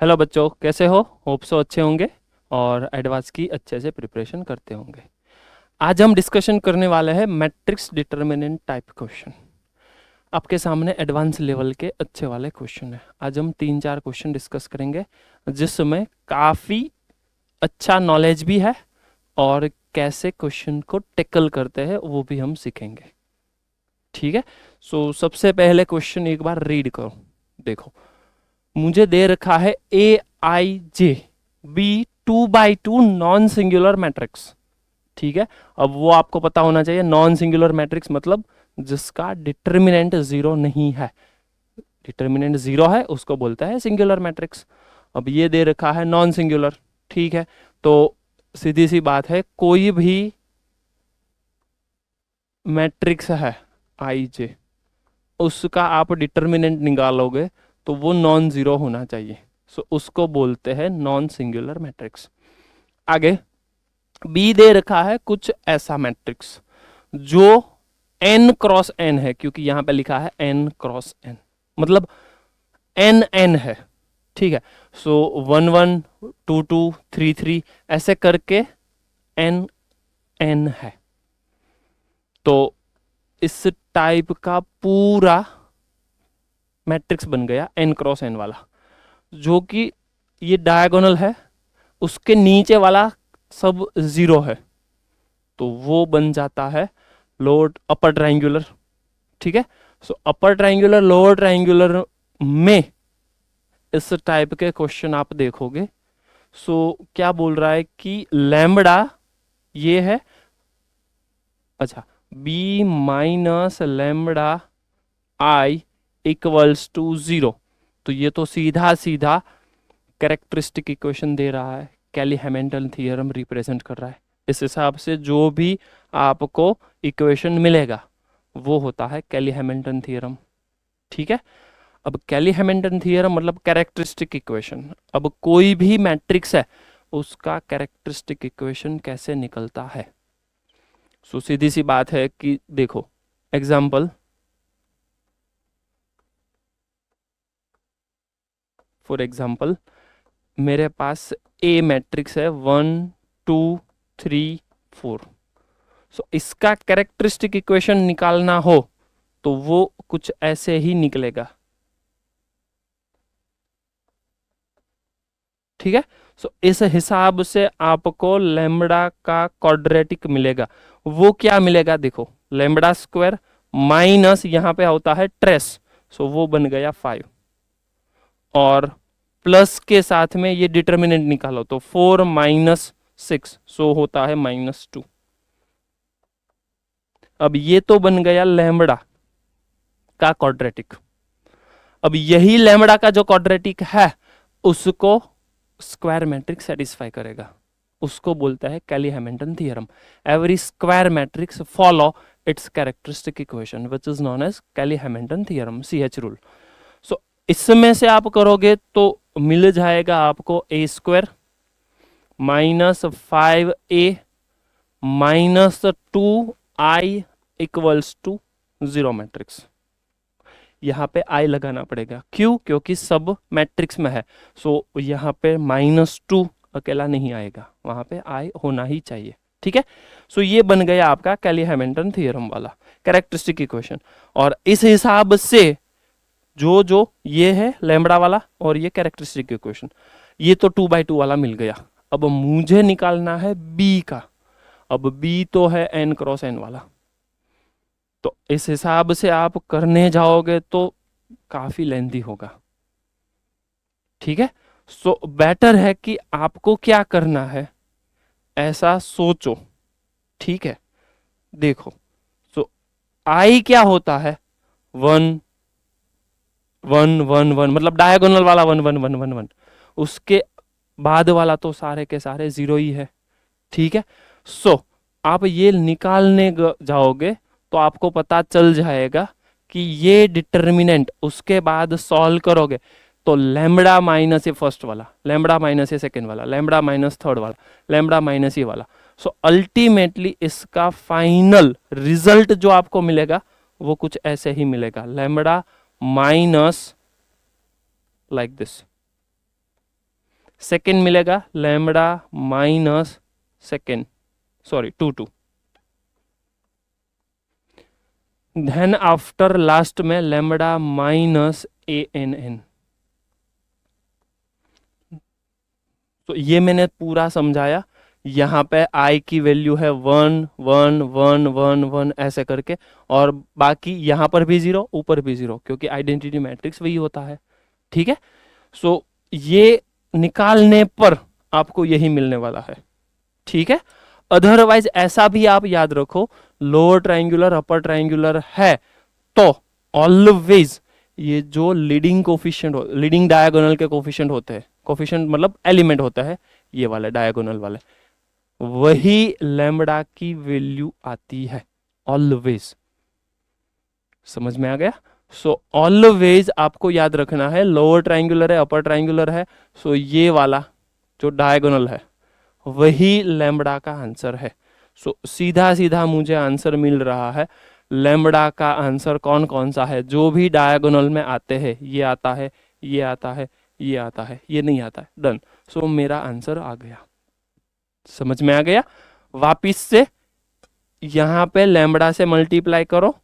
Hello बच्चों, कैसे हो? होप सो अच्छे होंगे और एडवांस की अच्छे से प्रिपरेशन करते होंगे। आज हम डिस्कशन करने वाले हैं मैट्रिक्स डिटर्मिनेंट टाइप क्वेश्चन। आपके सामने एडवांस लेवल के अच्छे वाले क्वेश्चन है। आज हम 3-4 क्वेश्चन डिस्कस करेंगे जिसमें काफ़ी अच्छा नॉलेज भी है और कैसे क्वेश्चन को टेकल करते हैं वो भी हम सीखेंगे। ठीक है। सबसे पहले क्वेश्चन एक बार रीड करो। देखो, मुझे दे रखा है A I J B 2x2 non singular matrix. ठीक है। अब वो आपको पता होना चाहिए, नॉन सिंगुलर मैट्रिक्स मतलब जिसका डिटर्मिनेंट जीरो नहीं है। डिटर्मिनेंट जीरो है उसको बोलता है सिंगुलर मैट्रिक्स। अब ये दे रखा है नॉन सिंगुलर। ठीक है। तो सीधी सी बात है, कोई भी मैट्रिक्स है आई जे, उसका आप डिटर्मिनेंट निकालोगे तो वो नॉन जीरो होना चाहिए। उसको बोलते हैं नॉन सिंगुलर मैट्रिक्स। आगे बी दे रखा है कुछ ऐसा मैट्रिक्स जो n क्रॉस n है, क्योंकि यहां पे लिखा है n क्रॉस n, मतलब n n है। ठीक है। 1 1 2 2 3 3 ऐसे करके n n है। तो इस टाइप का पूरा मैट्रिक्स बन गया n क्रॉस n वाला, जो कि ये डायगोनल है, उसके नीचे वाला सब जीरो है, तो वो बन जाता है लोअर अपर ट्राइंगुलर। ठीक है। अपर ट्राइंगुलर लोअर ट्राइंगुलर में इस टाइप के क्वेश्चन आप देखोगे। क्या बोल रहा है कि लैम्बडा ये है, अच्छा, B minus lambda I equals to zero. तो ये तो सीधा सीधा कैरेक्टरिस्टिक इक्वेशन दे रहा है, कैली हैमिल्टन थ्योरम रिप्रेजेंट कर रहा है। इस हिसाब से जो भी आपको इक्वेशन मिलेगा वो होता है कैली हैमिल्टन थ्योरम। ठीक है। अब कैली हैमिल्टन थ्योरम मतलब कैरेक्टरिस्टिक इक्वेशन। अब कोई भी मैट्रिक्स है उसका कैरेक्टरिस्टिक इक्वेशन कैसे निकलता है। सीधी सी बात है कि देखो, एग्जाम्पल फॉर एग्जाम्पल, मेरे पास ए मैट्रिक्स है 1 2 3 4। इसका कैरेक्टरिस्टिक इक्वेशन निकालना हो तो वो कुछ ऐसे ही निकलेगा। ठीक है। इस हिसाब से आपको लेमड़ा का क्वाड्रेटिक मिलेगा। वो क्या मिलेगा, देखो, लेमड़ा स्क्वायर माइनस यहां पे होता है ट्रेस, वो बन गया 5, और प्लस के साथ में ये डिटर्मिनेंट निकालो तो 4 - 6, होता है -2। अब ये तो बन गया लैम्बडा का क्वाड्रेटिक। अब यही लैम्बडा का जो क्वाड्रेटिक है उसको स्क्वायर मैट्रिक्स सेटिस्फाई करेगा, उसको बोलता है Cayley Hamilton theorem. Every square matrix follow its characteristic equation which is known as Cayley Hamilton theorem, CH rule. इसमें से आप करोगे तो मिल जाएगा आपको A square -5a -2i equals to zero matrix. यहाँ पे आई लगाना पड़ेगा, क्यों? क्योंकि सब मैट्रिक्स में है। यहाँ पे -2 अकेला नहीं आएगा, वहां पे आई होना ही चाहिए। ठीक है। ये बन गया आपका कैली हैमिल्टन थ्योरम वाला कैरेक्टरिस्टिक इक्वेशन। और इस हिसाब से जो जो ये है लैम्बडा वाला और ये कैरेक्टरिस्टिक इक्वेशन, ये तो 2x2 वाला मिल गया। अब मुझे निकालना है बी का। अब बी तो है n क्रॉस n वाला, तो इस हिसाब से आप करने जाओगे तो काफी लेंथी होगा। ठीक है। बेटर है कि आपको क्या करना है, ऐसा सोचो। ठीक है। देखो, आई क्या होता है, 1 1 1 1, मतलब डायगोनल वाला 1 1 1 1 1, उसके बाद वाला तो सारे के सारे जीरो ही है। ठीक है। आप ये निकालने जाओगे तो आपको पता चल जाएगा कि ये डिटर्मिनेंट उसके बाद सॉल्व करोगे तो लैम्बडा माइनस ये फर्स्ट वाला, लैम्बडा माइनस ये सेकेंड वाला, लैम्बडा माइनस थर्ड वाला, लैम्बडा माइनस ये वाला। अल्टीमेटली इसका फाइनल रिजल्ट जो आपको मिलेगा वो कुछ ऐसे ही मिलेगा, lambda minus like this. Second मिलेगा lambda minus second, sorry 2 then after last में लैम्बडा माइनस ANN। तो ये मैंने पूरा समझाया। यहाँ पे आई की वैल्यू है 1 1 1 1 1 ऐसे करके, और बाकी यहाँ पर भी 0 ऊपर भी 0, क्योंकि आइडेंटिटी मैट्रिक्स वही होता है। ठीक है, सो ये निकालने पर आपको यही मिलने वाला है। ठीक है, अदरवाइज ऐसा भी आप याद रखो, लोअर ट्रायंगुलर अपर ट्रायंगुलर है तो ऑलवेज ये जो लीडिंग कोफिशिएंट लीडिंग डायगोनल के कोफिशिएंट होते हैं, कोफिशिएंट मतलब एलिमेंट होता है ये वाले डायगोनल वाले, वही लैम्बडा की वैल्यू आती है ऑलवेज। समझ में आ गया? सो ऑलवेज आपको याद रखना है, लोअर ट्रायंगुलर है अपर ट्रायंगुलर है, सो ये वाला जो डायगोनल है वही लैम्बडा का आंसर है। सो सीधा सीधा मुझे आंसर मिल रहा है। लैम्बडा का आंसर कौन कौन सा है? जो भी डायगोनल में आते हैं, ये आता है, ये आता है, ये आता है, ये नहीं आता है, डन। सो मेरा आंसर आ गया। समझ में आ गया? वापिस से यहां पे लैम्बडा से मल्टीप्लाई करो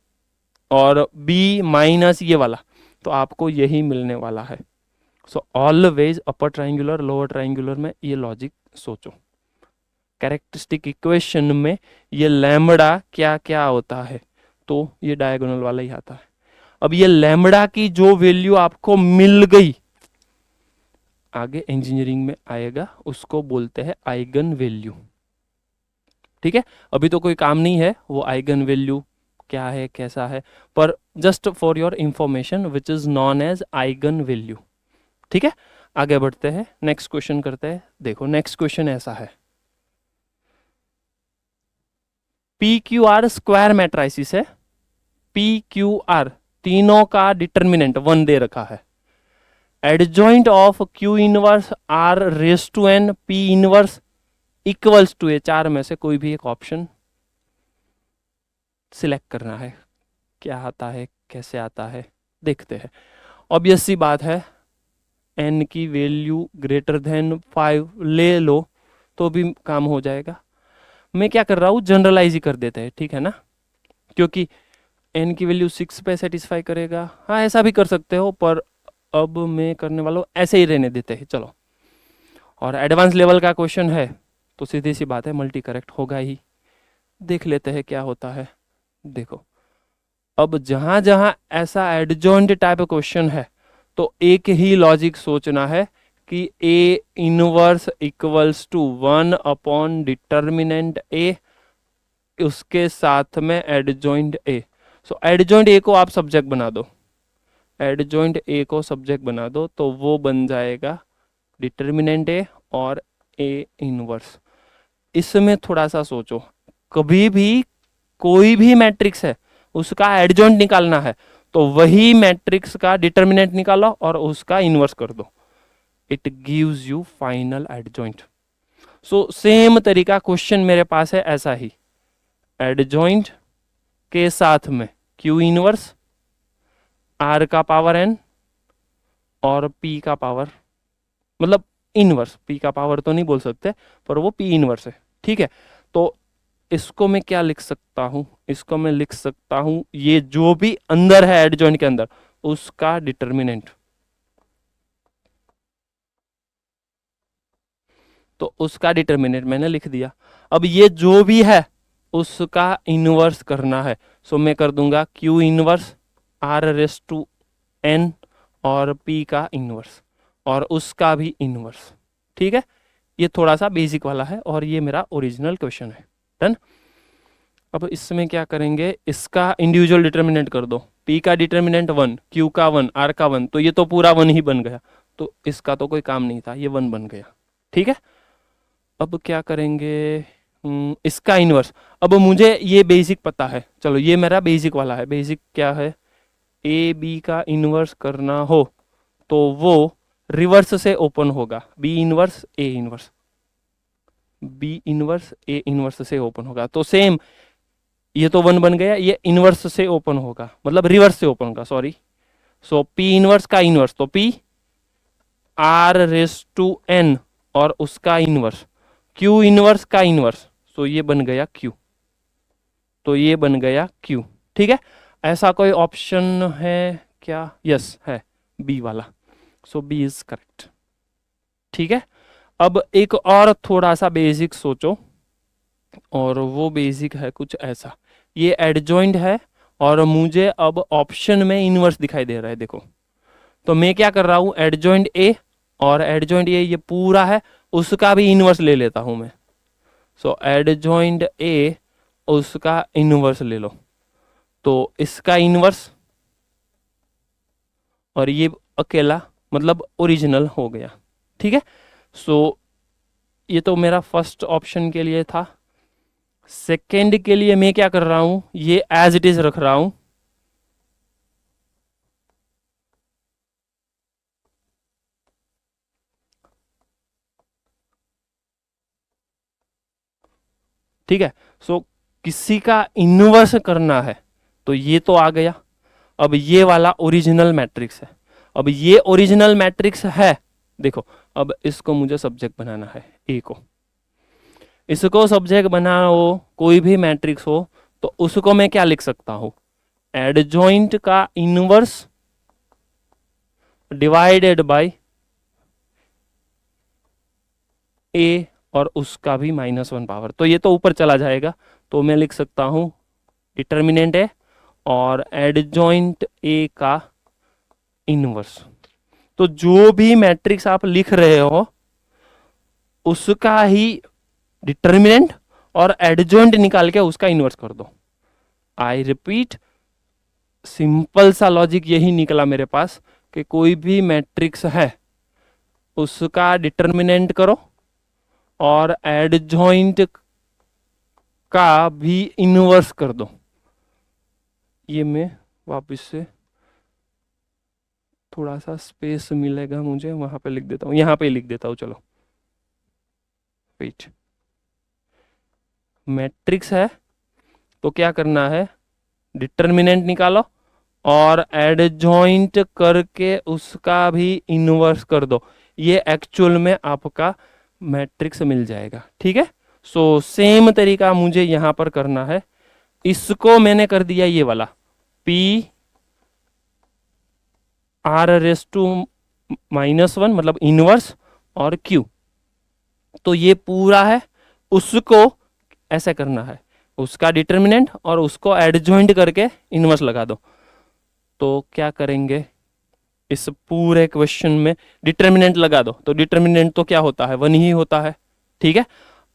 और बी माइनस ये वाला, तो आपको यही मिलने वाला है। So always upper triangular lower triangular में ये लॉजिक सोचो। कैरेक्टरिस्टिक इक्वेशन में ये लैम्बडा क्या क्या होता है, तो ये डायगोनल वाला ही आता है। अब ये लैम्बडा की जो वैल्यू आपको मिल गई, आगे इंजीनियरिंग में आएगा, उसको बोलते हैं आइगन वैल्यू। ठीक है, अभी तो कोई काम नहीं है वो आइगन वैल्यू क्या है कैसा है, पर just for your information which is known as eigen value. ठीक है, आगे बढ़ते हैं, नेक्स्ट क्वेश्चन करते हैं। देखो नेक्स्ट क्वेश्चन ऐसा है, PQR स्क्वायर मैट्राइसिस है, PQR तीनों का डिटर्मिनेंट 1 दे रखा है, adjoint of Q inverse R raise to N P inverse equals to A, चार में से कोई भी एक ऑप्शन सिलेक्ट करना है। क्या आता है कैसे आता है देखते हैं। ऑब्वियस सी बात है, n की वैल्यू ग्रेटर देन 5 ले लो तो भी काम हो जाएगा। मैं क्या कर रहा हूँ, जनरलाइज ही कर देते हैं, ठीक है ना, क्योंकि n की वैल्यू 6 पे सेटिस्फाई करेगा। हाँ ऐसा भी कर सकते हो, पर अब मैं करने वाला हूँ ऐसे ही रहने देते हैं, चलो। और एडवांस लेवल का क्वेश्चन है तो सीधी सी बात है मल्टी करेक्ट होगा ही। देख लेते हैं क्या होता है। देखो अब जहां जहां ऐसा एडजॉइंट टाइप क्वेश्चन है तो एक ही लॉजिक सोचना है कि A inverse equals to 1 upon determinant A, उसके साथ में adjoint A. So adjoint A को आप सब्जेक्ट बना दो, एडजॉइंट ए को सब्जेक्ट बना दो तो वो बन जाएगा डिटर्मिनेंट ए और ए इनवर्स। इसमें थोड़ा सा सोचो, कभी भी कोई भी मैट्रिक्स है उसका एडजॉइंट निकालना है तो वही मैट्रिक्स का डिटर्मिनेंट निकालो और उसका इनवर्स कर दो, it gives you final adjoint. So same तरीका क्वेश्चन मेरे पास है ऐसा ही, एडजॉइंट के साथ में क्यू इनवर्स आर का पावर एन और पी का पावर, मतलब इनवर्स, पी का पावर तो नहीं बोल सकते पर वो पी इनवर्स है। ठीक है, तो इसको मैं क्या लिख सकता हूं, इसको मैं लिख सकता हूं ये जो भी अंदर है एडजॉइंट के अंदर उसका डिटर्मिनेंट, तो उसका डिटर्मिनेंट मैंने लिख दिया। अब ये जो भी है उसका इनवर्स करना है, सो मैं कर दूंगा Q inverse R raise to N और पी का इनवर्स और उसका भी इनवर्स। ठीक है, ये थोड़ा सा बेसिक वाला है और ये मेरा ओरिजिनल क्वेश्चन है। डन। अब इसमें क्या करेंगे, इसका इंडिविजुअल डिटर्मिनेंट कर दो, पी का डिटर्मिनेंट 1, क्यू का 1, आर का 1, तो ये तो पूरा 1 ही बन गया, तो इसका तो कोई काम नहीं था, ये 1 बन गया। ठीक है, अब क्या करेंगे, इसका इनवर्स। अब मुझे ये बेसिक पता है, चलो ये मेरा बेसिक वाला है। बेसिक क्या है, ए बी का इनवर्स करना हो तो वो रिवर्स से ओपन होगा, B inverse A inverse, B inverse A inverse से ओपन होगा। तो सेम ये तो 1 बन गया, ये इनवर्स से ओपन होगा, मतलब रिवर्स से ओपन होगा, सॉरी। सो पी इनवर्स का इनवर्स, तो P R raise to N और उसका इनवर्स, क्यू इनवर्स का इनवर्स, तो ये बन गया क्यू, तो ये बन गया क्यू। ठीक है, ऐसा कोई ऑप्शन है क्या? यस है, बी वाला, सो बी इज करेक्ट। ठीक है, अब एक और थोड़ा सा बेसिक सोचो, और वो बेसिक है कुछ ऐसा, ये एडजॉइंट है और मुझे अब ऑप्शन में इनवर्स दिखाई दे रहा है, देखो। तो मैं क्या कर रहा हूं, एडजॉइंट ए, और एडजॉइंट ए ये पूरा है, उसका भी इनवर्स ले लेता हूं मैं। सो एडजॉइंट ए, उसका इनवर्स ले लो, तो इसका इनवर्स और ये अकेला, मतलब ओरिजिनल हो गया। ठीक है, सो ये तो मेरा फर्स्ट ऑप्शन के लिए था। सेकेंड के लिए मैं क्या कर रहा हूं, ये एज इट इज रख रहा हूं। ठीक है, सो किसी का इनवर्स करना है, तो ये तो आ गया। अब ये वाला ओरिजिनल मैट्रिक्स है, अब ये ओरिजिनल मैट्रिक्स है, देखो। अब इसको मुझे सब्जेक्ट बनाना है, ए को, इसको सब्जेक्ट बनाओ, कोई भी मैट्रिक्स हो तो उसको मैं क्या लिख सकता हूं, एडजॉइंट का इनवर्स डिवाइडेड बाय ए और उसका भी -1 पावर, तो ये तो ऊपर चला जाएगा, तो मैं लिख सकता हूं डिटर्मिनेंट है और एडजॉइंट ए का इनवर्स। तो जो भी मैट्रिक्स आप लिख रहे हो उसका ही डिटर्मिनेंट और एडजॉइंट निकाल के उसका इनवर्स कर दो। आई रिपीट, सिंपल सा लॉजिक यही निकला मेरे पास कि कोई भी मैट्रिक्स है उसका डिटर्मिनेंट करो और एडजॉइंट का भी इनवर्स कर दो। ये मैं वापस से थोड़ा सा स्पेस मिलेगा मुझे, वहां पे लिख देता हूं, यहां पे लिख देता हूं, चलो। वेट, मैट्रिक्स है तो क्या करना है, डिटर्मिनेंट निकालो और एडजॉइंट करके उसका भी इनवर्स कर दो, ये एक्चुअल में आपका मैट्रिक्स मिल जाएगा। ठीक है, सो सेम तरीका मुझे यहां पर करना है। इसको मैंने कर दिया ये वाला, P R⁻⁻1 मतलब इनवर्स और Q, तो ये पूरा है, उसको ऐसे करना है, उसका डिटर्मिनेंट और उसको एडजॉइंट करके इनवर्स लगा दो। तो क्या करेंगे, इस पूरे क्वेश्चन में डिटर्मिनेंट लगा दो, तो डिटर्मिनेंट तो क्या होता है, 1 ही होता है। ठीक है,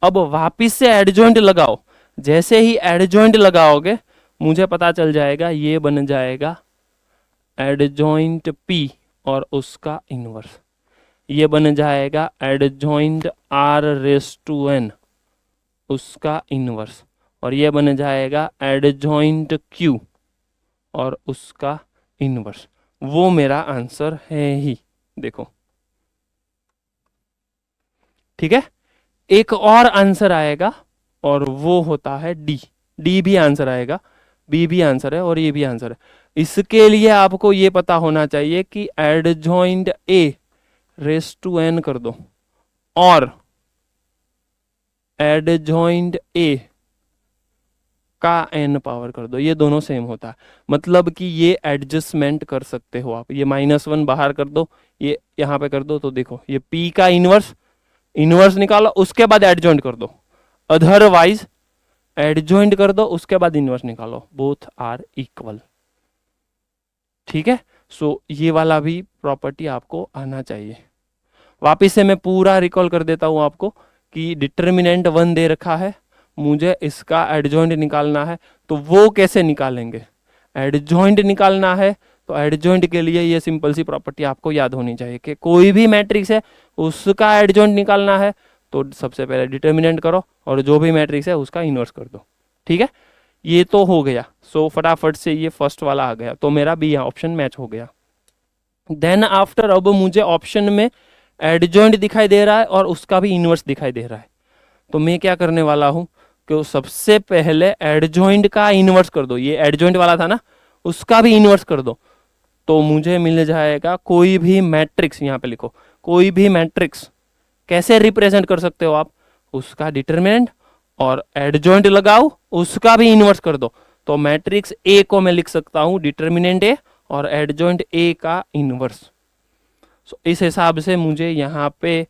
अब वापिस से एडजॉइंट लगाओ, जैसे ही एडजॉइंट लगाओगे मुझे पता चल जाएगा, ये बन जाएगा एडजॉइंट P और उसका इनवर्स, ये बन जाएगा एडजॉइंट R⁻n उसका इनवर्स, और ये बन जाएगा एडजॉइंट Q और उसका इनवर्स। वो मेरा आंसर है ही, देखो। ठीक है, एक और आंसर आएगा और वो होता है डी, डी भी आंसर आएगा, बी भी आंसर है और ये भी आंसर है। इसके लिए आपको ये पता होना चाहिए कि एडजॉइंट A⁻n कर दो और एडजॉइंट A का n पावर कर दो, ये दोनों सेम होता है, मतलब कि ये एडजस्टमेंट कर सकते हो आप, ये -1 बाहर कर दो, ये यहां पे कर दो, तो देखो ये P का इनवर्स, इनवर्स निकालो उसके बाद एडजॉइंट कर दो, अदरवाइज एडजॉइंट कर दो उसके बाद इनवर्स निकालो, बोथ आर इक्वल। ठीक है, सो ये वाला भी प्रॉपर्टी आपको आना चाहिए। वापिस से मैं पूरा रिकॉल कर देता हूं आपको कि डिटर्मिनेंट 1 दे रखा है, मुझे इसका एडजॉइंट निकालना है, तो वो कैसे निकालेंगे, एडजॉइंट निकालना है तो एडजॉइंट के लिए ये सिंपल सी प्रॉपर्टी आपको याद होनी चाहिए कि कोई भी मैट्रिक्स है उसका एडजॉइंट निकालना है तो सबसे पहले डिटर्मिनेंट करो और जो भी मैट्रिक्स है उसका इनवर्स कर दो। ठीक है, ये तो हो गया, सो फटाफट से ये फर्स्ट वाला आ गया, तो मेरा बी ऑप्शन मैच हो गया। देन आफ्टर अब मुझे ऑप्शन में एडजॉइंट दिखाई दे रहा है और उसका भी इनवर्स दिखाई दे रहा है, तो मैं क्या करने वाला हूं कि सबसे पहले एडजॉइंट का इनवर्स कर दो, ये एडजॉइंट वाला था ना, उसका भी इनवर्स कर दो, तो मुझे मिल जाएगा कोई भी मैट्रिक्स, यहां पे लिखो कोई भी मैट्रिक्स कैसे रिप्रेजेंट कर सकते हो आप, उसका डिटर्मिनेंट और एडजॉइंट लगाओ, उसका भी इनवर्स कर दो। तो मैट्रिक्स ए को मैं लिख सकता हूं डिटर्मिनेंट ए और एडजॉइंट ए का इनवर्स। सो इस हिसाब से मुझे यहाँ पे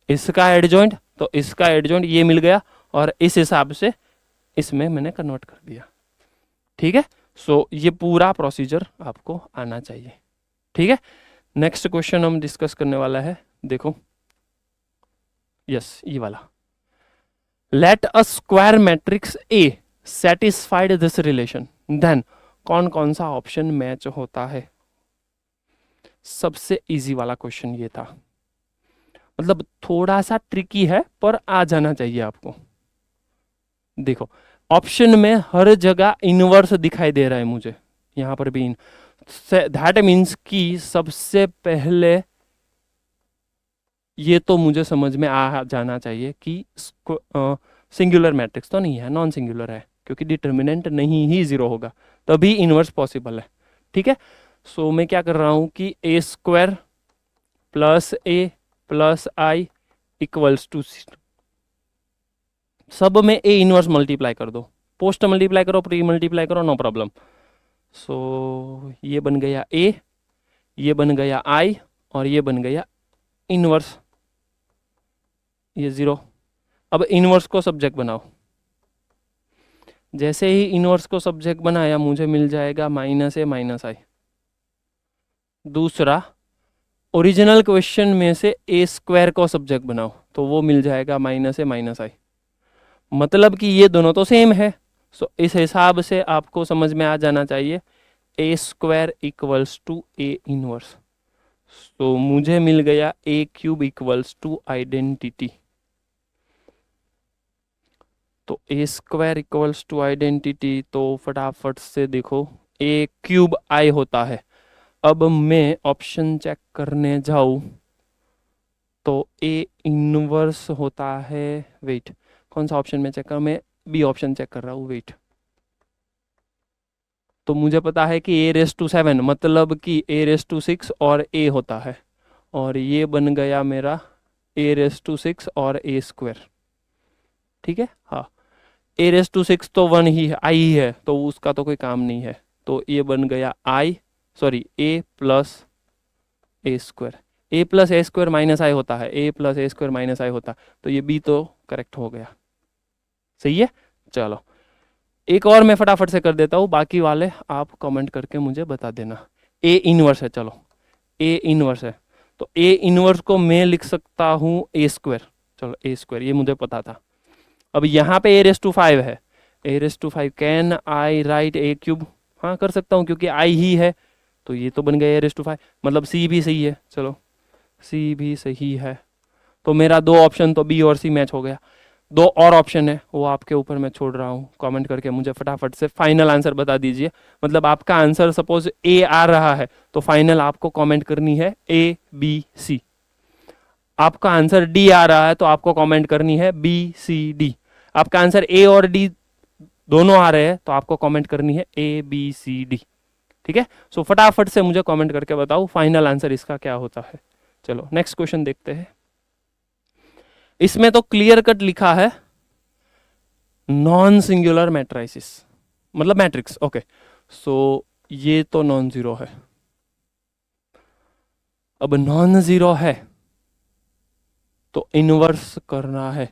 इसका एडजॉइंट तो इसका एडजॉइंट ये मिल गया और इस हिसाब से इसमें मैंने कन्वर्ट कर दिया। ठीक है, सो ये पूरा प्रोसीजर आपको आना चाहिए। ठीक है, नेक्स्ट क्वेश्चन हम डिस्कस करने वाला है, देखो यस ये वाला। Let a square matrix A satisfied this relation, then कौन कौन सा ऑप्शन मैच होता है। सबसे इजी वाला क्वेश्चन ये था, मतलब थोड़ा सा ट्रिकी है पर आ जाना चाहिए आपको। देखो ऑप्शन में हर जगह इनवर्स दिखाई दे रहा है मुझे, यहां पर भी दैट मीन्स कि सबसे पहले ये तो मुझे समझ में आ जाना चाहिए कि सिंगुलर मैट्रिक्स तो नहीं है, नॉन सिंगुलर है, क्योंकि डिटर्मिनेंट नहीं ही जीरो होगा तभी इनवर्स पॉसिबल है। ठीक है, सो मैं क्या कर रहा हूं कि A square plus A plus I equals to, सब में ए इनवर्स मल्टीप्लाई कर दो, पोस्ट मल्टीप्लाई करो, प्री मल्टीप्लाई करो, नो प्रॉब्लम। सो ये बन गया ए, ये बन गया आई और ये बन गया इनवर्स, ये जीरो। अब इनवर्स को सब्जेक्ट बनाओ, जैसे ही इनवर्स को सब्जेक्ट बनाया मुझे मिल जाएगा माइनस ए माइनस आई। दूसरा, ओरिजिनल क्वेश्चन में से ए स्क्वायर को सब्जेक्ट बनाओ तो वो मिल जाएगा माइनस ए माइनस आई, मतलब कि ये दोनों तो सेम है। सो इस हिसाब से आपको समझ में आ जाना चाहिए A square equals to A inverse. तो मुझे मिल गया A cube equals to identity. तो A square equals to identity, तो फटाफट से देखो ए क्यूब आई होता है। अब मैं ऑप्शन चेक करने जाऊं तो ए इनवर्स होता है, वेट कौन सा ऑप्शन में चेक कर, मैं बी ऑप्शन चेक कर रहा हूँ, वेट। तो मुझे पता है कि ए रेस टू 7 मतलब कि ए रेस टू 6 और ए होता है, और ये बन गया मेरा ए रेस टू 6 और ए स्क्वायर। ठीक है, हाँ ए रेस टू 6 तो 1 ही है, आई ही है, तो उसका तो कोई काम नहीं है। तो ये बन गया ए प्लस ए स्क्वायर, ए प्लस ए स्क्वायर माइनस आई होता है, ए प्लस ए स्क्वायर माइनस आई होता है, तो ये बी तो करेक्ट हो गया। सही है, चलो एक और मैं फटाफट से कर देता हूँ, बाकी वाले आप कमेंट करके मुझे बता देना। ए इनवर्स है, चलो ए इनवर्स है, तो ए इनवर्स को मैं लिख सकता हूँ ए स्क्वायर, चलो ए स्क्वायर ये मुझे पता था। अब यहाँ पे ए रेस टू 5 है, A raise to 5 can I write A cube, हाँ कर सकता हूँ क्योंकि आई ही है, तो ये तो बन गया ए रेस टू 5, मतलब सी भी सही है, चलो सी भी सही है। तो मेरा दो ऑप्शन तो बी और सी मैच हो गया। दो और ऑप्शन है वो आपके ऊपर मैं छोड़ रहा हूँ, कमेंट करके मुझे फटाफट से फाइनल आंसर बता दीजिए। मतलब आपका आंसर सपोज ए आ रहा है तो फाइनल आपको कमेंट करनी है ए बी सी। आपका आंसर डी आ रहा है तो आपको कमेंट करनी है बी सी डी। आपका आंसर ए और डी दोनों आ रहे हैं तो आपको कमेंट करनी है ए बी सी डी। ठीक है, सो फटाफट से मुझे कमेंट करके बताओ फाइनल आंसर इसका क्या होता है। चलो नेक्स्ट क्वेश्चन देखते हैं। इसमें तो क्लियर कट लिखा है नॉन सिंगुलर मैट्रिसेस, मतलब मैट्रिक्स। ओके, सो ये तो नॉन जीरो है। अब नॉन जीरो है तो इनवर्स करना है,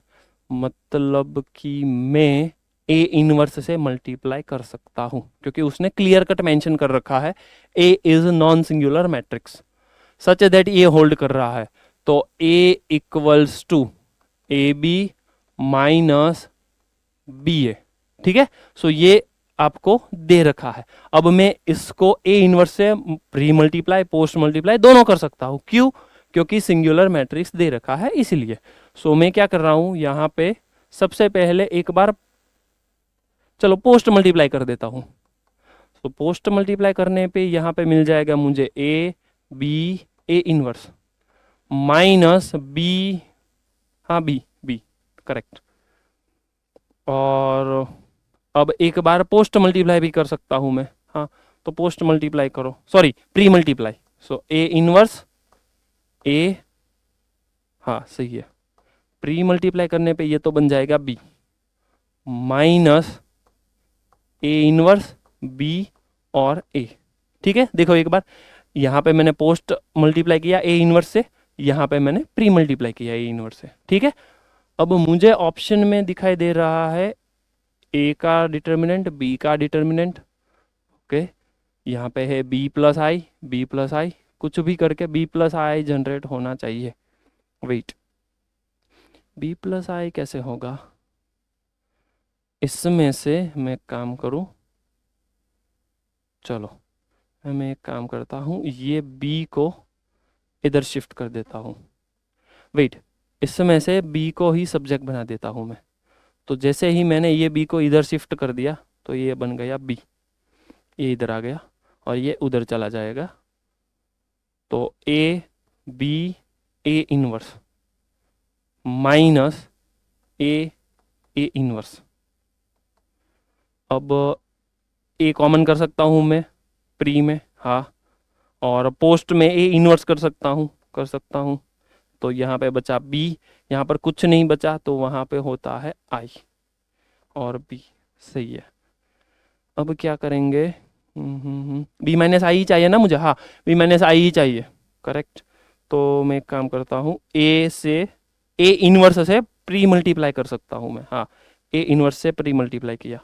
मतलब कि मैं ए इनवर्स से मल्टीप्लाई कर सकता हूं, क्योंकि उसने क्लियर कट मेंशन कर रखा है A is non singular matrix such that ये होल्ड कर रहा है। तो A equals to A B minus B A. ठीक है, सो ये आपको दे रखा है। अब मैं इसको ए इनवर्स से प्री मल्टीप्लाई पोस्ट मल्टीप्लाई दोनों कर सकता हूं, क्यों, क्योंकि सिंगुलर मैट्रिक्स दे रखा है इसीलिए। सो मैं क्या कर रहा हूं यहां पे, सबसे पहले एक बार चलो पोस्ट मल्टीप्लाई कर देता हूं। तो पोस्ट मल्टीप्लाई करने पे यहां पे मिल जाएगा मुझे A B A inverse minus B, हाँ बी बी करेक्ट। और अब एक बार पोस्ट मल्टीप्लाई भी कर सकता हूं मैं, हाँ तो पोस्ट मल्टीप्लाई करो, sorry pre multiply. So A inverse A, हाँ सही है, प्री मल्टीप्लाई करने पे ये तो बन जाएगा B minus A inverse B और ए। ठीक है, देखो एक बार यहाँ पे मैंने पोस्ट मल्टीप्लाई किया ए इनवर्स से, यहाँ पे मैंने प्री मल्टीप्लाई किया ए इनवर्स से। ठीक है, अब मुझे ऑप्शन में दिखाई दे रहा है ए का डिटर्मिनेंट, बी का डिटर्मिनेंट। ओके, यहाँ पे है बी प्लस आई, कुछ भी करके बी प्लस आई जनरेट होना चाहिए। वेट, बी प्लस आई कैसे होगा? इसमें से मैं काम करूं, चलो मैं एक काम करता हूं, ये बी को इधर शिफ्ट कर देता हूं। वेट, इसमें से बी को ही सब्जेक्ट बना देता हूं मैं। तो जैसे ही मैंने ये बी को इधर शिफ्ट कर दिया तो ये बन गया बी, ये इधर आ गया और ये उधर चला जाएगा। तो A B A inverse minus A A inverse. अब ए कॉमन कर सकता हूँ मैं प्री में, हाँ, और पोस्ट में ए इनवर्स कर सकता हूँ। तो यहाँ पे बचा बी, यहाँ पर कुछ नहीं बचा तो वहाँ पे होता है आई और बी। सही है, अब क्या करेंगे? बी माइनस आई ही चाहिए ना मुझे, हाँ बी माइनस आई ही चाहिए, करेक्ट। तो मैं एक काम करता हूँ, ए से ए इनवर्स से प्री मल्टीप्लाई कर सकता हूँ मैं, हाँ ए इनवर्स से प्री मल्टीप्लाई किया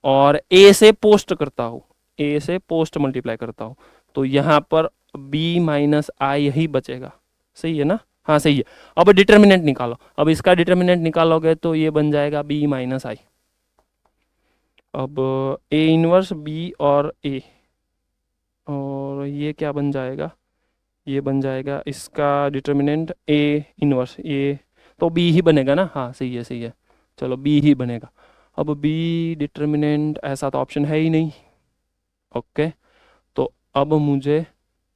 और ए से पोस्ट करता हूँ, ए से पोस्ट मल्टीप्लाई करता हूँ। तो यहाँ पर बी माइनस आई ही बचेगा। सही है ना? हाँ सही है। अब डिटर्मिनेंट निकालो, अब इसका डिटर्मिनेंट निकालोगे तो ये बन जाएगा बी माइनस आई। अब ए इनवर्स बी और ए, और ये क्या बन जाएगा? ये बन जाएगा इसका डिटर्मिनेंट ए इनवर्स, ये तो बी ही बनेगा ना? हाँ सही है सही है, चलो बी ही बनेगा। अब बी डिटर्मिनेंट, ऐसा तो ऑप्शन है ही नहीं। ओके, तो अब मुझे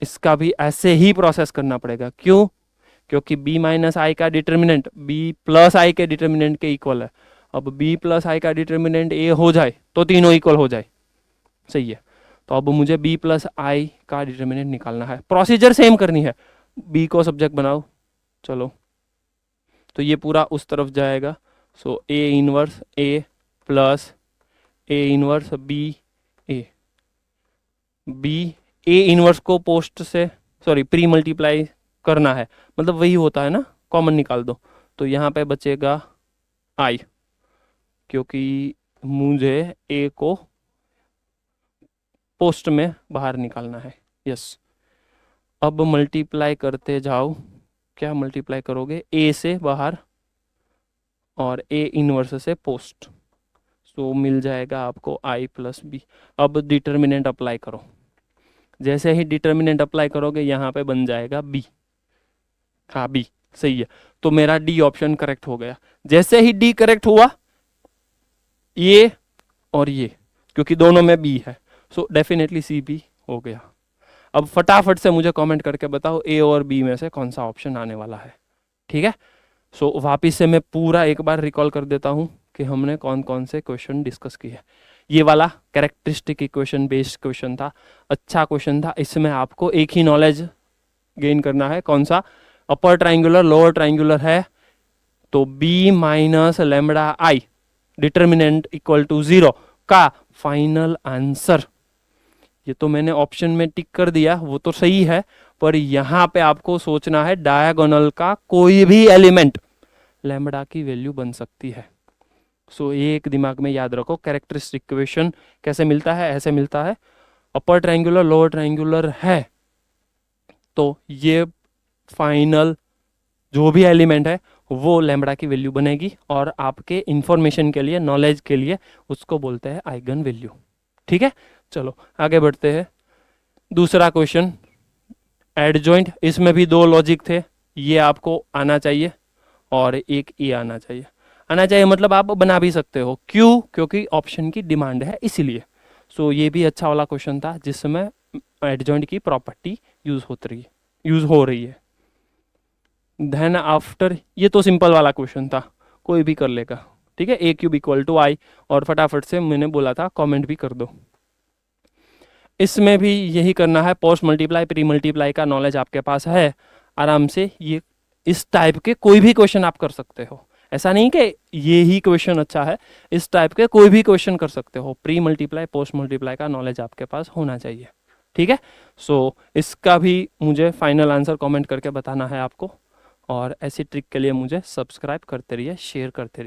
इसका भी ऐसे ही प्रोसेस करना पड़ेगा। क्यों? क्योंकि b माइनस आई का डिटर्मिनेंट b प्लस आई के डिटर्मिनेंट के इक्वल है। अब b प्लस आई का डिटर्मिनेंट a हो जाए तो तीनों इक्वल हो जाए। सही है, तो अब मुझे b प्लस आई का डिटर्मिनेंट निकालना है। प्रोसीजर सेम करनी है, b को सब्जेक्ट बनाओ, चलो तो ये पूरा उस तरफ जाएगा। सो a inverse a plus a inverse b a, b a inverse को पोस्ट से सॉरी प्री मल्टीप्लाई करना है, मतलब वही होता है ना, कॉमन निकाल दो। तो यहाँ पे बचेगा आई, क्योंकि मुझे ए को पोस्ट में बाहर निकालना है। यस, अब मल्टीप्लाई करते जाओ। क्या मल्टीप्लाई करोगे? ए से बाहर और ए इनवर्स से पोस्ट, तो मिल जाएगा आपको आई प्लस बी। अब डिटर्मिनेंट अप्लाई करो, जैसे ही डिटर्मिनेंट अप्लाई करोगे यहाँ पे बन जाएगा बी, हाँ बी सही है। तो मेरा डी ऑप्शन करेक्ट हो गया। जैसे ही डी करेक्ट हुआ, ये और ये, क्योंकि दोनों में बी है, सो डेफिनेटली सी बी हो गया। अब फटाफट से मुझे कमेंट करके बताओ ए और बी में से कौन सा ऑप्शन आने वाला है। ठीक है, सो वापिस से मैं पूरा एक बार रिकॉल कर देता हूँ कि हमने कौन कौन से क्वेश्चन डिस्कस किए। ये वाला कैरेक्टरिस्टिक इक्वेशन बेस्ड क्वेश्चन था, अच्छा क्वेश्चन था। इसमें आपको एक ही नॉलेज गेन करना है, कौन सा? अपर ट्राइंगुलर लोअर ट्राइंगुलर है तो b minus lambda I determinant equal to 0 का फाइनल आंसर। ये तो मैंने ऑप्शन में टिक कर दिया, वो तो सही है, पर यहाँ पे आपको सोचना है डायगोनल का कोई भी एलिमेंट लेमडा की वैल्यू बन सकती है। सो एक दिमाग में याद रखो, कैरेक्टरिस्टिक इक्वेशन कैसे मिलता है? ऐसे मिलता है, अपर ट्राइंगुलर लोअर ट्राइंगुलर है तो ये फाइनल जो भी एलिमेंट है वो लैम्बडा की वैल्यू बनेगी, और आपके इंफॉर्मेशन के लिए, नॉलेज के लिए उसको बोलते हैं आइगन वैल्यू। ठीक है, चलो आगे बढ़ते हैं। दूसरा क्वेश्चन एडजॉइंट, इसमें भी दो लॉजिक थे, ये आपको आना चाहिए और एक ये आना चाहिए। आना चाहिए मतलब आप बना भी सकते हो, क्यों? क्योंकि ऑप्शन की डिमांड है इसीलिए। सो ये भी अच्छा वाला क्वेश्चन था जिसमें एडजॉइंट की प्रॉपर्टी यूज हो रही है। देन आफ्टर, ये तो सिंपल वाला क्वेश्चन था, कोई भी कर लेगा। ठीक है, ए क्यूब इक्वल टू आई, और फटाफट से मैंने बोला था कमेंट भी कर दो। इसमें भी यही करना है, पोस्ट मल्टीप्लाई प्री मल्टीप्लाई का नॉलेज आपके पास है, आराम से ये इस टाइप के कोई भी क्वेश्चन आप कर सकते हो, ऐसा नहीं कि ये ही क्वेश्चन अच्छा है, इस टाइप के कोई भी क्वेश्चन कर सकते हो। प्री मल्टीप्लाई पोस्ट मल्टीप्लाई का नॉलेज आपके पास होना चाहिए, ठीक है। सो इसका भी मुझे फाइनल आंसर कमेंट करके बताना है आपको, और ऐसी ट्रिक के लिए मुझे सब्सक्राइब करते रहिए, शेयर करते रहिए।